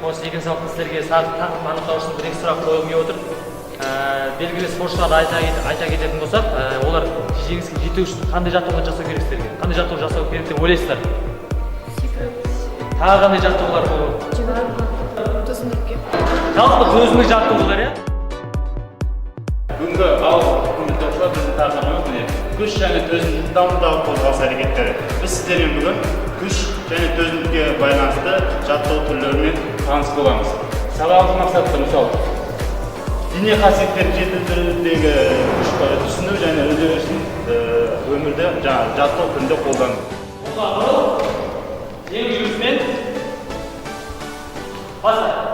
осы егін салқын сіздерге тағып анықтау үшін бір сұрақ қойғым келіп отыр. Белгілі спортшыларды айта кететін болсақ, олар жеңіске жету үшін қандай жаттығулар жасау керек сіздерге? Қандай жаттығу жасау керек деп ойлайсыздар? Тағы қандай жаттығулар болу? Төзімділікке. Жалпы төзімділік жаттығулар, иә? Бүгінгі күнді біздің тақырыбымыз күш және төзімділікті дамытудағы қозғалыс әрекеттері. Біз сіздермен бүгін күш және төзімділікке байланысты жаттығу түрлерімен таныс боламыз. Сабағымыз мақсаты мысалы дене қасиеттерін жетілдірудегі күш түсіну және өздері үшін өмірде жаттығу түрінде қолдану. Ең жүрісімен баса.